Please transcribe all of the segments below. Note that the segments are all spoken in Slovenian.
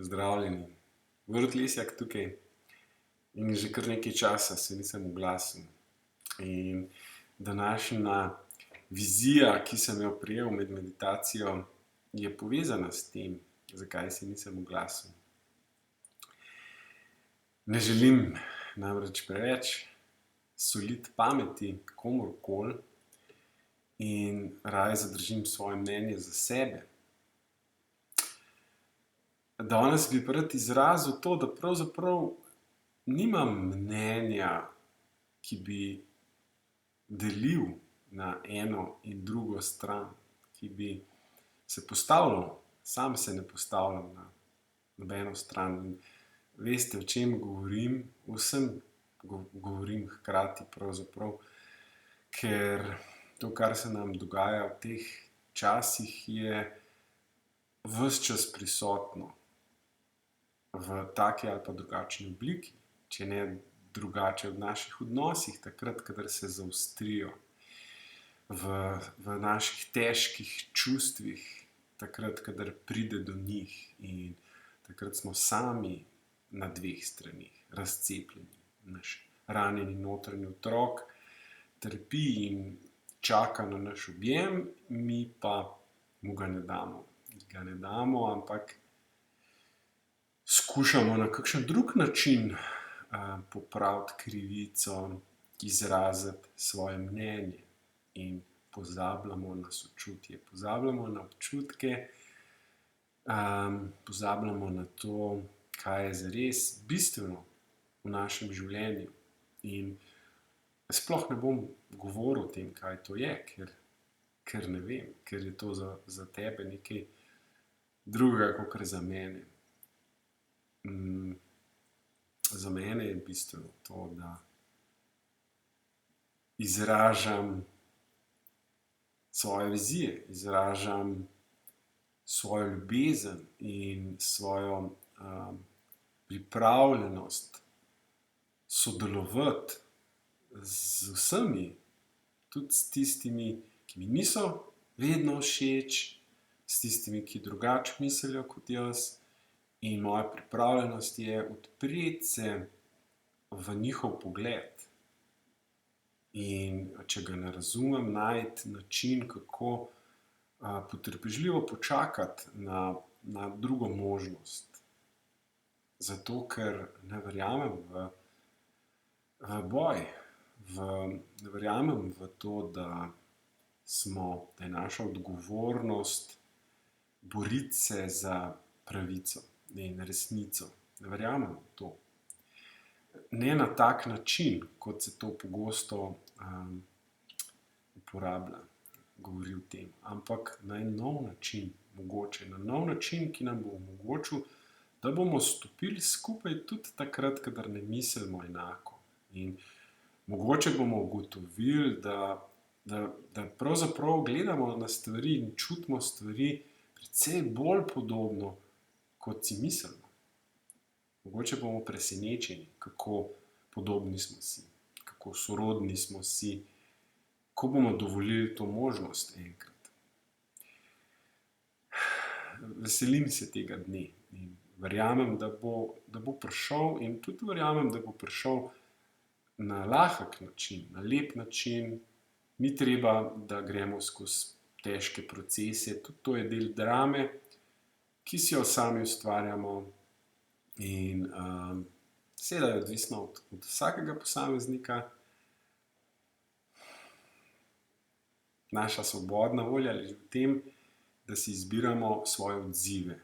Pozdravljeni. Borut Lesjak tukaj in že kar nekaj časa se nisem oglasil. In današnja vizija, ki sem jo prijel med meditacijo, je povezana s tem, zakaj se nisem oglasil. Ne želim namreč preveč soliti pameti komurkoli in raje zadržim svoje mnenje za sebe. Danes bi pa rad izrazil to, da pravzaprav nimam mnenja, ki bi delil na eno in drugo stran, ki bi se postavljal, sam se ne postavljam na nobeno stran. In veste, o čem govorim? Vsem govorim hkrati pravzaprav, ker to, kar se nam dogaja v teh časih, je ves čas prisotno v taki ali pa drugačni obliki, če ne drugače v naših odnosih, takrat, kadar se zaostrijo, v naših težkih čustvih, takrat, kadar pride do njih in takrat smo sami na dveh stranih, razcepljeni. Naš ranjeni notranji otrok trpi in čaka na naš objem, mi pa mu ga ne damo, ampak skušamo na kakšen drug način popraviti krivico, izraziti svoje mnenje in pozabljamo na sočutje, pozabljamo na občutke, pozabljamo na to, kaj je zares bistveno v našem življenju. In sploh ne bom govoril o tem, kaj to je, ker ne vem, ker je to za tebe nekaj drugega, kakor za mene. Za mene je bistveno to, da izražam svoje vizije, izražam svojo ljubezen in svojo pripravljenost sodelovati z vsemi, tudi s tistimi, ki mi niso vedno všeč, s tistimi, ki drugače mislijo kot jaz. In moja pripravljenost je odpreti se v njihov pogled. In če ga ne razumem, najti način, kako potrpežljivo počakati na drugo možnost. Zato, ker ne verjamem v boj, ne verjamem v to, da je naša odgovornost boriti se za pravico in resnico. Ne verjamem v to. Ne na tak način, kot se to pogosto uporablja, govori o tem, ampak na en nov način, mogoče na nov način, ki nam bo omogočil, da bomo stopili skupaj tudi takrat, kadar ne mislimo enako. In mogoče bomo ugotovili, da pravzaprav gledamo na stvari in čutimo stvari precej bolj podobno, kot si mislimo. Mogoče bomo presenečeni, kako podobni smo si, kako sorodni smo si, ko bomo dovolili to možnost enkrat. Veselim se tega dne in verjamem, da bo prišel, in tudi verjamem, da bo prišel na lahek način, na lep način. Ni treba, da gremo skozi težke procese, tudi to je del drame, ki si jo sami ustvarjamo. In seveda je odvisno od vsakega posameznika. Naša svobodna volja leži v tem, da si izbiramo svoje odzive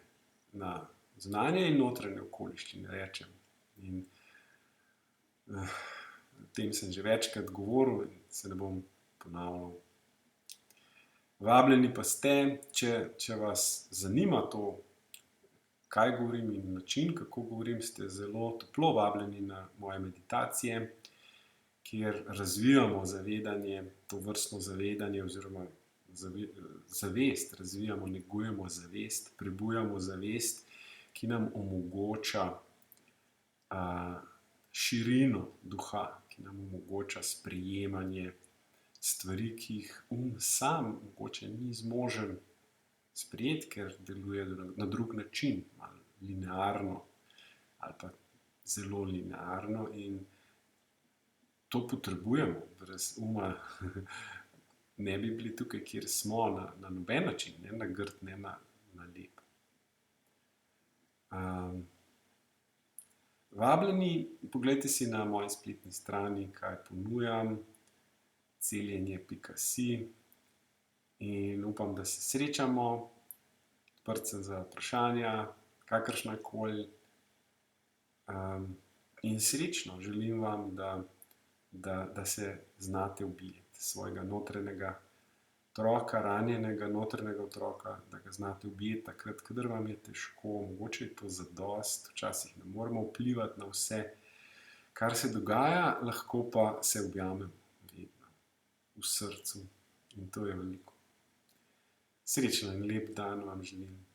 na zunanje in notranje okoliščine, rečem. In o tem sem že večkrat govoril in se ne bom ponavljal. Vabljeni pa ste, če vas zanima to, kaj govorim in način, kako govorim, ste zelo toplo vabljeni na moje meditacije, kjer razvijamo zavedanje, tovrstno zavedanje oziroma zavest, razvijamo, negujemo zavest, prebujamo zavest, ki nam omogoča širino duha, ki nam omogoča sprejemanje stvari, ki jih sam mogoče ni zmožen sprejeti, ker deluje na drug način, malo linearno ali pa zelo linearno in to potrebujemo, brez uma ne bi bili tukaj, kjer smo, na noben način, ne na grd, ne na lep. Vabljeni, poglejte si na moji spletni strani, kaj ponujam, celjenje.si, in upam, da se srečamo. Odprt sem za vprašanja, kakršnakoli. In srečno, želim vam, da se znate objeti svojega notranjega otroka, ranjenega notranjega otroka, da ga znate objeti takrat, kadar vam je težko, mogoče je to zadosti, včasih ne moremo vplivati na vse, kar se dogaja, lahko pa se objamemo vedno v srcu in to je veliko. Srečno in lep dan vam želim.